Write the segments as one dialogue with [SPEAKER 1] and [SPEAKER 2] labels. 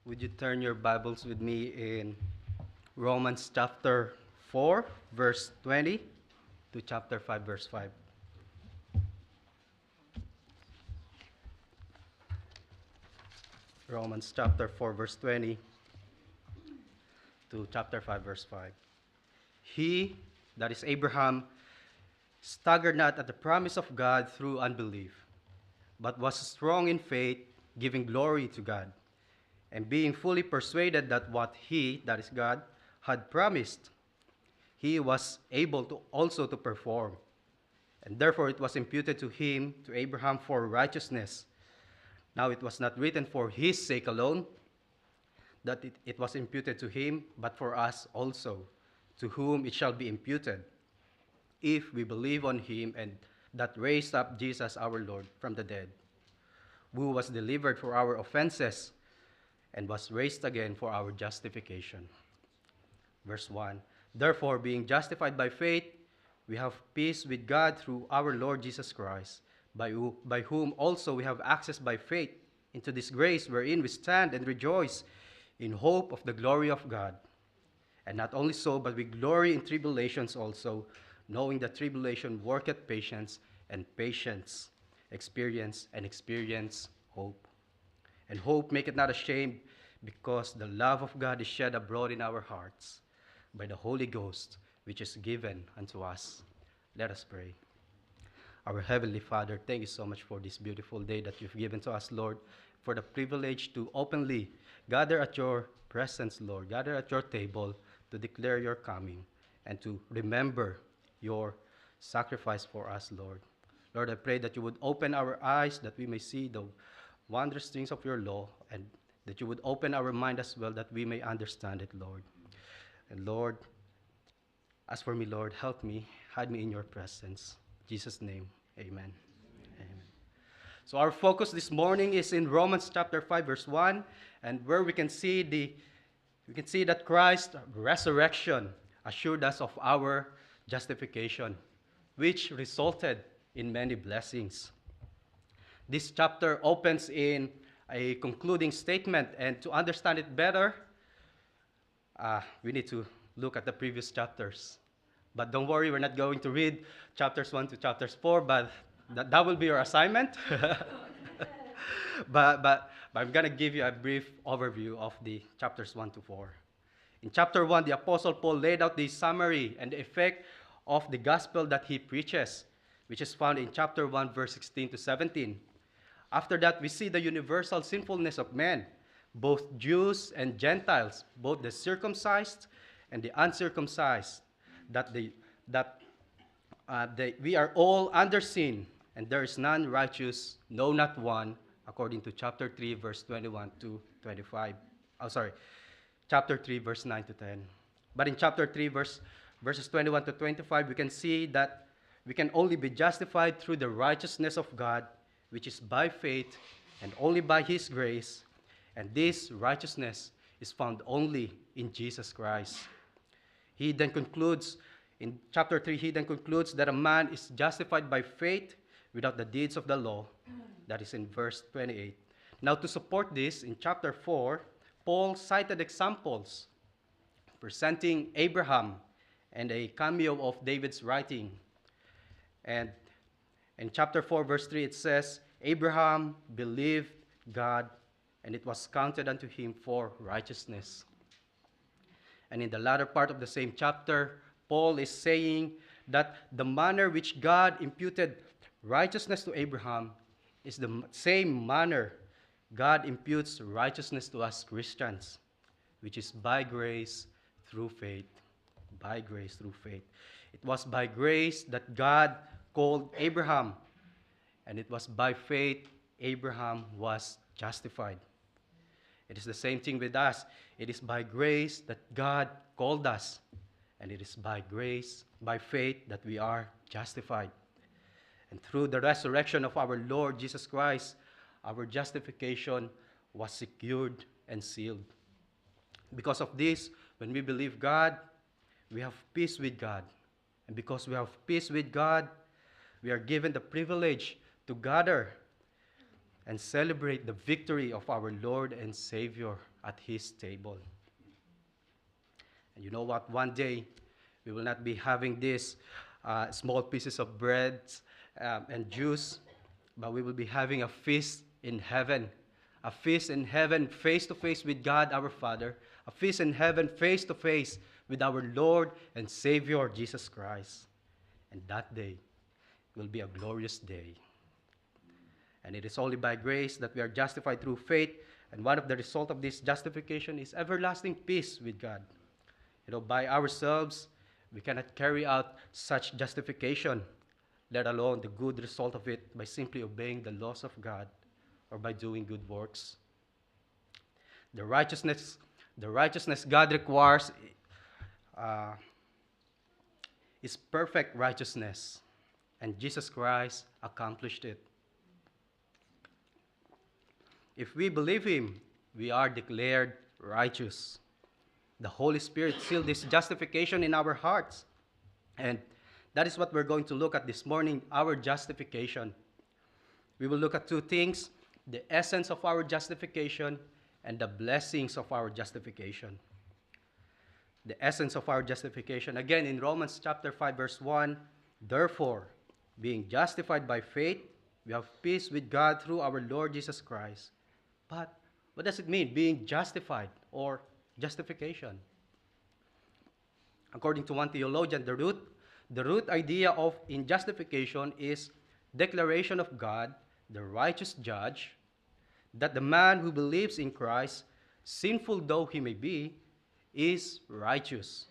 [SPEAKER 1] Would you turn your Bibles with me in Romans chapter 4, verse 20 to chapter 5, verse 5? Romans chapter 4, verse 20 to chapter 5, verse 5. He, that is Abraham, staggered not at the promise of God through unbelief, but was strong in faith, giving glory to God, and being fully persuaded that what he, that is God, had promised, he was able to also to perform. And therefore it was imputed to him, to Abraham, for righteousness. Now it was not written for his sake alone that it was imputed to him, but for us also, to whom it shall be imputed, if we believe on him and that raised up Jesus our Lord from the dead, who was delivered for our offenses and was raised again for our justification. Verse 1, therefore, being justified by faith, we have peace with God through our Lord Jesus Christ, by whom also we have access by faith into this grace wherein we stand and rejoice in hope of the glory of God. And not only so, but we glory in tribulations also, knowing that tribulation worketh patience, and patience experience, and experience hope. And hope maketh not ashamed, because the love of God is shed abroad in our hearts by the Holy Ghost, which is given unto us. Let us pray. Our Heavenly Father, thank you so much for this beautiful day that you've given to us, Lord, for the privilege to openly gather at your presence, Lord, gather at your table to declare your coming and to remember your sacrifice for us, Lord. Lord, I pray that you would open our eyes that we may see the wondrous things of your law, and that you would open our mind as well that we may understand it, Lord. And Lord, as for me, Lord, help me, hide me in your presence. In Jesus' name, amen. Amen. So our focus this morning is in Romans chapter 5, verse 1, and where we can see that Christ's resurrection assured us of our justification, which resulted in many blessings. This chapter opens in a concluding statement, and to understand it better, we need to look at the previous chapters. But don't worry, we're not going to read chapters 1 to chapters 4, but that will be your assignment. but I'm going to give you a brief overview of the chapters 1 to 4. In chapter 1, the Apostle Paul laid out the summary and the effect of the gospel that he preaches, which is found in chapter 1, verse 16 to 17. After that, we see the universal sinfulness of men, both Jews and Gentiles, both the circumcised and the uncircumcised, that we are all under sin, and there is none righteous, no, not one, according to chapter 3, verse 21 to 25. Chapter 3, verse 9 to 10. But in chapter 3, verses 21 to 25, we can see that we can only be justified through the righteousness of God, which is by faith and only by his grace, and this righteousness is found only in Jesus Christ. He then concludes, in chapter 3, that a man is justified by faith without the deeds of the law. That is in verse 28. Now, to support this, in chapter 4, Paul cited examples presenting Abraham and a cameo of David's writing. And in chapter 4, verse 3, it says, Abraham believed God, and it was counted unto him for righteousness. And in the latter part of the same chapter, Paul is saying that the manner which God imputed righteousness to Abraham is the same manner God imputes righteousness to us Christians, which is by grace through faith. By grace through faith. It was by grace that God called Abraham, and it was by faith Abraham was justified. It is the same thing with us. It is by grace that God called us, and it is by grace, by faith, that we are justified. And through the resurrection of our Lord Jesus Christ, our justification was secured and sealed. Because of this, when we believe God, we have peace with God. And because we have peace with God, we are given the privilege to gather and celebrate the victory of our Lord and Savior at his table. And you know what? One day, we will not be having these small pieces of bread and juice, but we will be having a feast in heaven. A feast in heaven, face to face with God our Father. A feast in heaven, face to face with our Lord and Savior, Jesus Christ. And that day will be a glorious day. And it is only by grace that we are justified through faith. And one of the results of this justification is everlasting peace with God. You know, by ourselves, we cannot carry out such justification, let alone the good result of it by simply obeying the laws of God or by doing good works. The righteousness God requires is perfect righteousness, and Jesus Christ accomplished it. If we believe him, we are declared righteous. The Holy Spirit sealed this justification in our hearts. And that is what we're going to look at this morning, our justification. We will look at two things, the essence of our justification and the blessings of our justification. The essence of our justification. Again, in Romans chapter 5, verse 1, therefore, being justified by faith, we have peace with God through our Lord Jesus Christ. But what does it mean, being justified or justification? According to one theologian, the root idea of in justification is declaration of God, the righteous judge, that the man who believes in Christ, sinful though he may be, is righteous.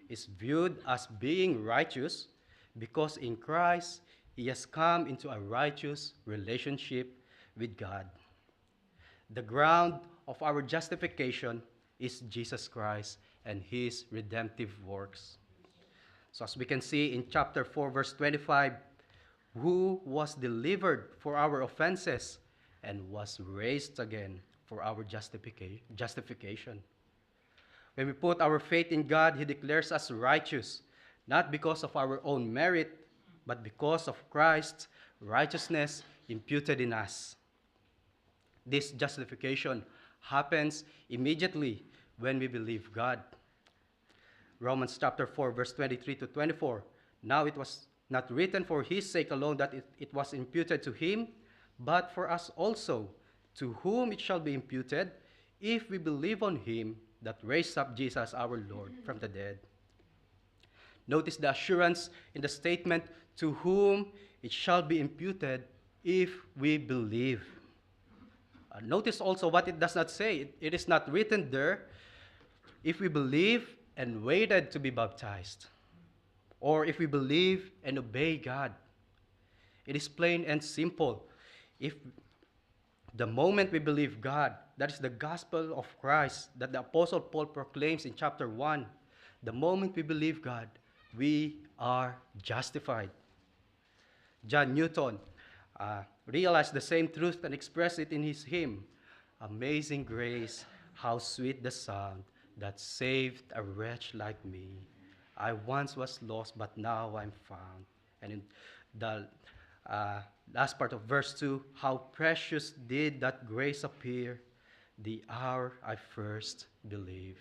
[SPEAKER 1] Is viewed as being righteous because in Christ he has come into a righteous relationship with God. The ground of our justification is Jesus Christ and his redemptive works. So as we can see in chapter 4, verse 25, who was delivered for our offenses and was raised again for our justification. When we put our faith in God, he declares us righteous, not because of our own merit, but because of Christ's righteousness imputed in us. This justification happens immediately when we believe God. Romans chapter 4, verse 23 to 24. Now it was not written for his sake alone that it was imputed to him, but for us also, to whom it shall be imputed, if we believe on him that raised up Jesus our Lord from the dead. Notice the assurance in the statement, to whom it shall be imputed if we believe. Notice also what it does not say. It is not written there, if we believe and waited to be baptized, or if we believe and obey God. It is plain and simple. If the moment we believe God, that is the gospel of Christ that the Apostle Paul proclaims in chapter 1, the moment we believe God, we are justified. John Newton realized the same truth and expressed it in his hymn, Amazing Grace, how sweet the sound that saved a wretch like me. I once was lost, but now I'm found. And in the last part of verse 2, how precious did that grace appear the hour I first believed.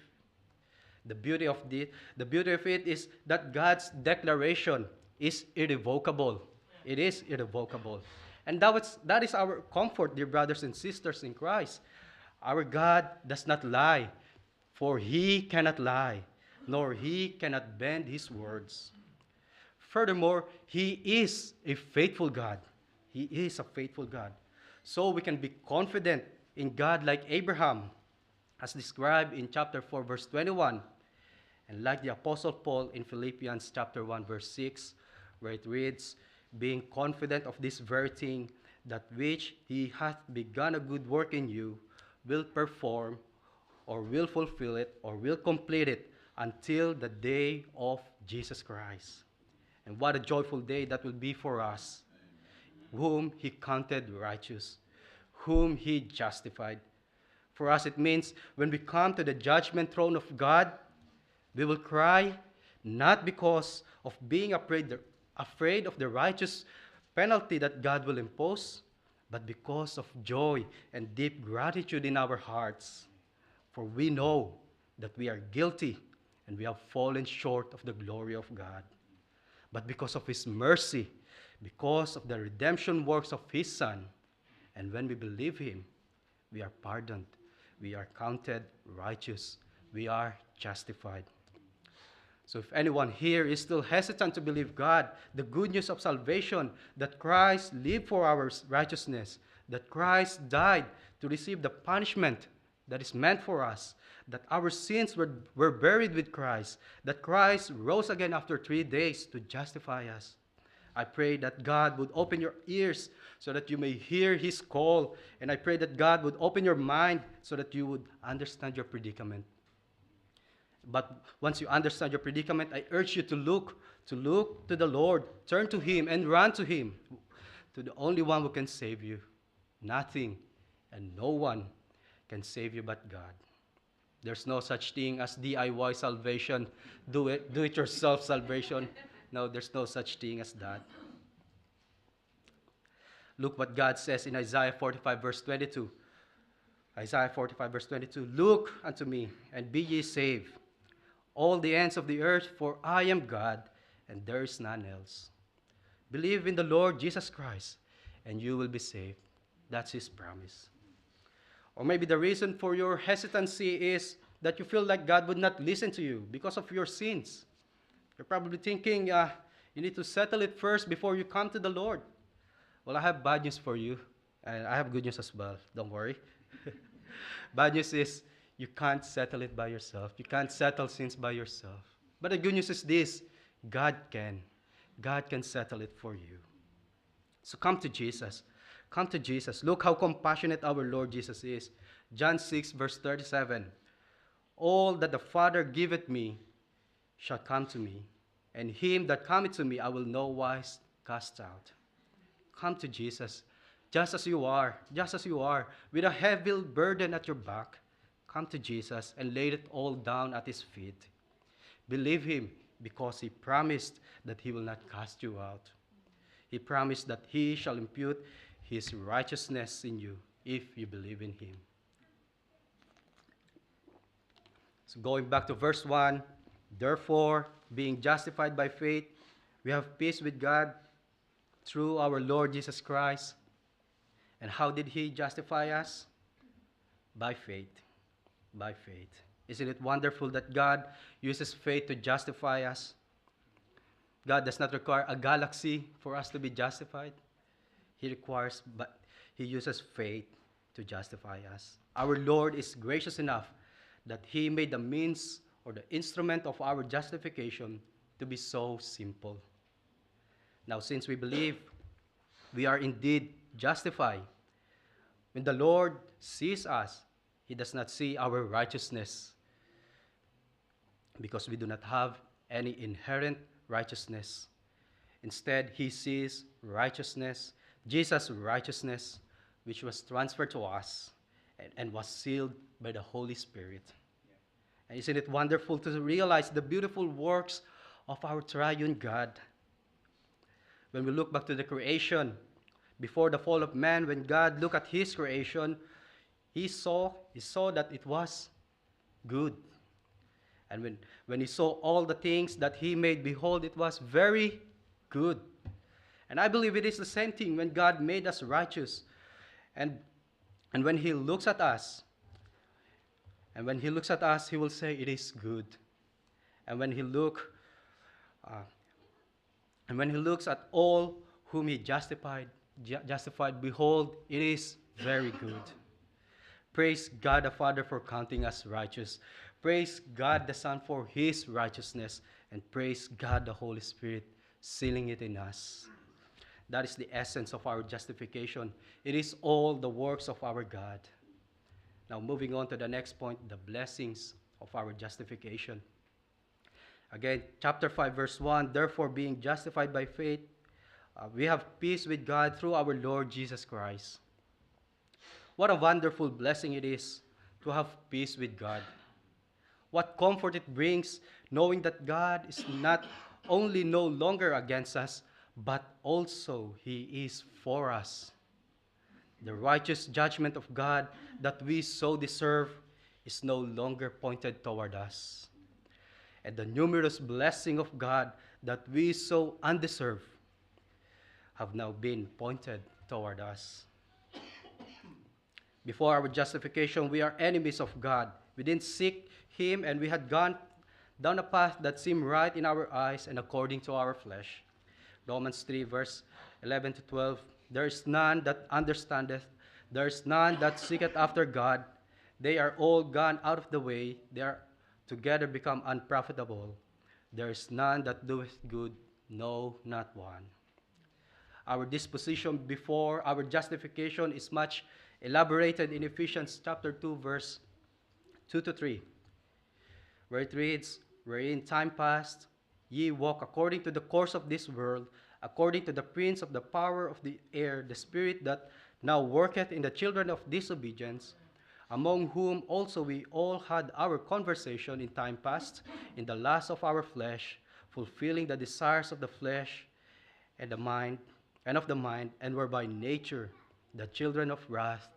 [SPEAKER 1] The beauty of it is that God's declaration is irrevocable. It is irrevocable. And that is our comfort, dear brothers and sisters in Christ. Our God does not lie, for he cannot lie, nor he cannot bend his words. Furthermore, he is a faithful God. He is a faithful God. So we can be confident in God like Abraham, as described in chapter 4, verse 21, and like the Apostle Paul in Philippians chapter 1, verse 6, where it reads, being confident of this very thing, that which he hath begun a good work in you, will perform, or will fulfill it, or will complete it, until the day of Jesus Christ. And what a joyful day that will be for us, whom he counted righteous, whom he justified. For us it means when we come to the judgment throne of God, we will cry, not because of being afraid of the righteous penalty that God will impose, but because of joy and deep gratitude in our hearts. For we know that we are guilty and we have fallen short of the glory of God. But because of His mercy, because of the redemption works of His Son, and when we believe Him, we are pardoned, we are counted righteous, we are justified. So if anyone here is still hesitant to believe God, the good news of salvation, that Christ lived for our righteousness, that Christ died to receive the punishment that is meant for us, that our sins were buried with Christ, that Christ rose again after 3 days to justify us. I pray that God would open your ears so that you may hear His call, and I pray that God would open your mind so that you would understand your predicament. But once you understand your predicament, I urge you to look to the Lord, turn to Him and run to Him, to the only one who can save you. Nothing and no one can save you but God. There's no such thing as DIY salvation, do it yourself salvation. No, there's no such thing as that. Look what God says in Isaiah 45 verse 22. Isaiah 45 verse 22, look unto me and be ye saved, all the ends of the earth, for I am God, and there is none else. Believe in the Lord Jesus Christ, and you will be saved. That's His promise. Or maybe the reason for your hesitancy is that you feel like God would not listen to you because of your sins. You're probably thinking you need to settle it first before you come to the Lord. Well, I have bad news for you, and I have good news as well. Don't worry. Bad news is you can't settle it by yourself. You can't settle sins by yourself. But the good news is this: God can. God can settle it for you. So come to Jesus. Come to Jesus. Look how compassionate our Lord Jesus is. John 6, verse 37. All that the Father giveth me shall come to me, and him that cometh to me I will no wise cast out. Come to Jesus, just as you are, with a heavy burden at your back. Come to Jesus and lay it all down at His feet. Believe Him, because He promised that He will not cast you out. He promised that He shall impute His righteousness in you if you believe in Him. So going back to verse 1, therefore, being justified by faith, we have peace with God through our Lord Jesus Christ. And how did He justify us? By faith. By faith. Isn't it wonderful that God uses faith to justify us? God does not require a galaxy for us to be justified. He uses faith to justify us. Our Lord is gracious enough that He made the means or the instrument of our justification to be so simple. Now, since we believe we are indeed justified, when the Lord sees us, He does not see our righteousness, because we do not have any inherent righteousness. Instead, He sees righteousness, Jesus' righteousness, which was transferred to us and was sealed by the Holy Spirit. And isn't it wonderful to realize the beautiful works of our triune God? When we look back to the creation, before the fall of man, when God looked at His creation, He saw that it was good. And when He saw all the things that He made, behold, it was very good. And I believe it is the same thing when God made us righteous. And when He looks at us, He will say it is good. And when He looks at all whom He justified, behold, it is very good. Praise God the Father for counting us righteous. Praise God the Son for His righteousness. And praise God the Holy Spirit sealing it in us. That is the essence of our justification. It is all the works of our God. Now, moving on to the next point, the blessings of our justification. Again, chapter 5, verse 1, therefore, being justified by faith, we have peace with God through our Lord Jesus Christ. What a wonderful blessing it is to have peace with God. What comfort it brings, knowing that God is not only no longer against us, but also He is for us. The righteous judgment of God that we so deserve is no longer pointed toward us. And the numerous blessing of God that we so undeserve have now been pointed toward us. Before our justification, we are enemies of God. We didn't seek Him, and we had gone down a path that seemed right in our eyes and according to our flesh. Romans 3, verse 11 to 12. There is none that understandeth, there is none that seeketh after God. They are all gone out of the way, they are together become unprofitable. There is none that doeth good, no, not one. Our disposition before our justification is much elaborated in Ephesians chapter 2, verse 2 to 3, where it reads, wherein time past ye walk according to the course of this world, according to the prince of the power of the air, the spirit that now worketh in the children of disobedience, among whom also we all had our conversation in time past, in the lust of our flesh, fulfilling the desires of the flesh and of the mind, and were by nature the children of wrath,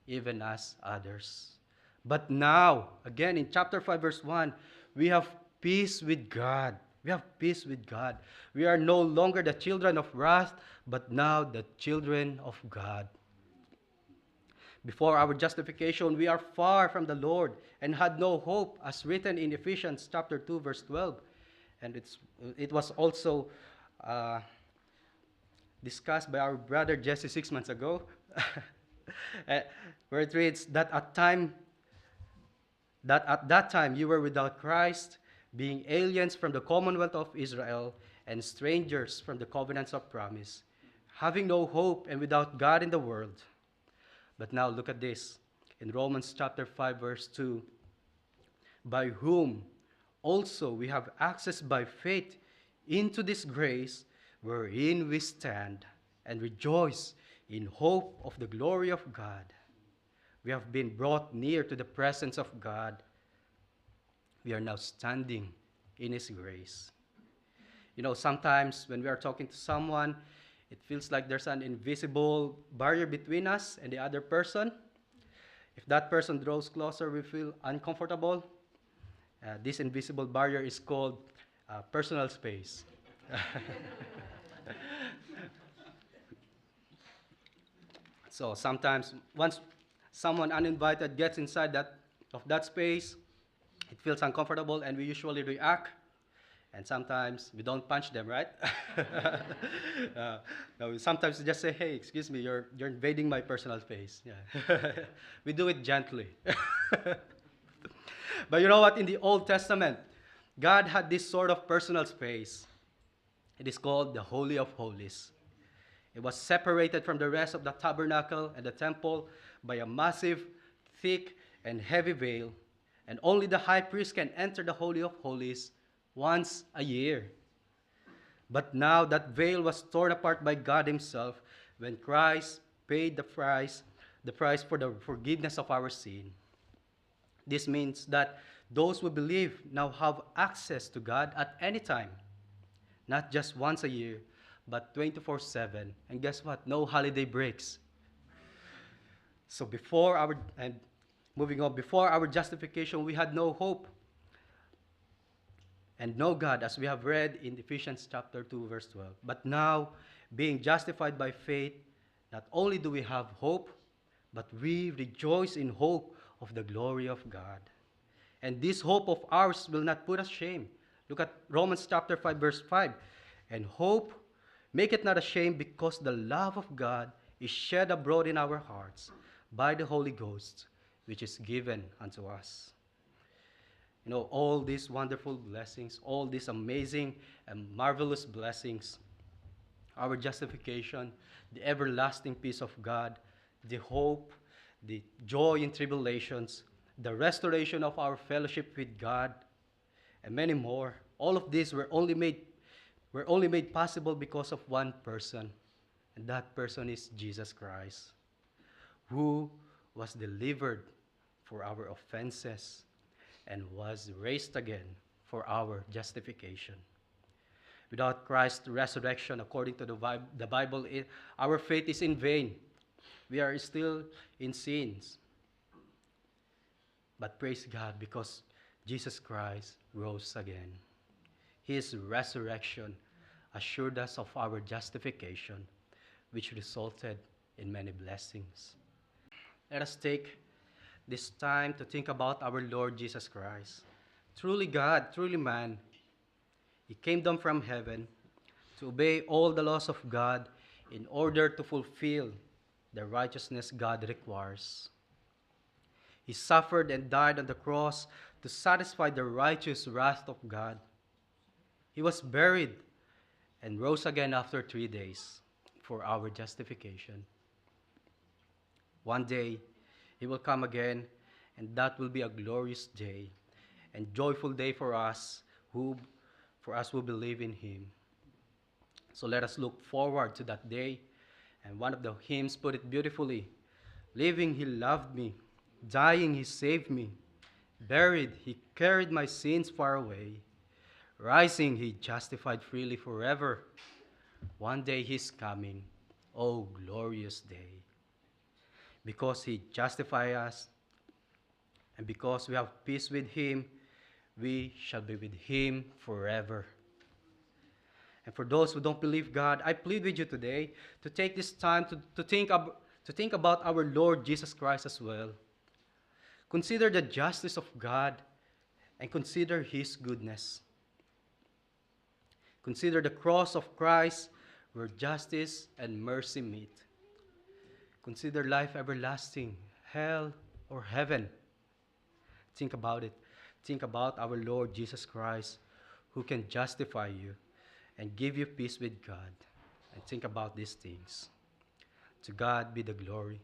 [SPEAKER 1] even as others. But now, again in chapter 5, verse 1, we have peace with God. We have peace with God. We are no longer the children of wrath, but now the children of God. Before our justification, we are far from the Lord and had no hope, as written in Ephesians chapter 2, verse 12. And it was also discussed by our brother Jesse 6 months ago, where it reads that at that time you were without Christ, being aliens from the commonwealth of Israel and strangers from the covenants of promise, having no hope and without God in the world. But now look at this. In Romans chapter 5, verse 2, by whom also we have access by faith into this grace wherein we stand and rejoice in hope of the glory of God. We have been brought near to the presence of God. We are now standing in His grace. You know, sometimes when we are talking to someone, it feels like there's an invisible barrier between us and the other person. If that person draws closer, we feel uncomfortable. This invisible barrier is called personal space. So sometimes, once someone uninvited gets inside that space, it feels uncomfortable, and we usually react. And sometimes we don't punch them, right? No, sometimes we just say, hey, excuse me, you're invading my personal space. Yeah. We do it gently. But you know what? In the Old Testament, God had this sort of personal space. It is called the Holy of Holies. It was separated from the rest of the tabernacle and the temple by a massive, thick, and heavy veil, and only the high priest can enter the Holy of Holies once a year. But now that veil was torn apart by God Himself when Christ paid the price for the forgiveness of our sin. This means that those who believe now have access to God at any time, not just once a year, but 24/7. And guess what? No holiday breaks. So before our justification, we had no hope and no God, as we have read in Ephesians chapter 2, verse 12. But now, being justified by faith, not only do we have hope, but we rejoice in hope of the glory of God. And this hope of ours will not put us to shame. Look at Romans chapter 5, verse 5. And hope make it not ashamed, because the love of God is shed abroad in our hearts by the Holy Ghost, which is given unto us. You know, all these wonderful blessings, all these amazing and marvelous blessings, our justification, the everlasting peace of God, the hope, the joy in tribulations, the restoration of our fellowship with God, and many more. All of these were only made possible because of one person, and that person is Jesus Christ, who was delivered for our offenses and was raised again for our justification. Without Christ's resurrection, according to the Bible, our faith is in vain. We are still in sins. But praise God because Jesus Christ rose again. His resurrection assured us of our justification, which resulted in many blessings. Let us take this time to think about our Lord Jesus Christ. Truly God, truly man. He came down from heaven to obey all the laws of God in order to fulfill the righteousness God requires. He suffered and died on the cross to satisfy the righteous wrath of God. He was buried and rose again after 3 days for our justification. One day, he will come again, and that will be a glorious day and joyful day for us who believe in him. So let us look forward to that day. And one of the hymns put it beautifully. Living, he loved me. Dying, he saved me. Buried, he carried my sins far away. Rising, he justified freely forever. One day he's coming. Oh, glorious day. Because he justified us, and because we have peace with him, we shall be with him forever. And for those who don't believe God, I plead with you today to take this time to think about our Lord Jesus Christ as well. Consider the justice of God and consider his goodness. Consider the cross of Christ where justice and mercy meet. Consider life everlasting, hell or heaven. Think about it. Think about our Lord Jesus Christ who can justify you and give you peace with God. And think about these things. To God be the glory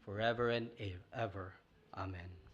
[SPEAKER 1] forever and ever. Amen.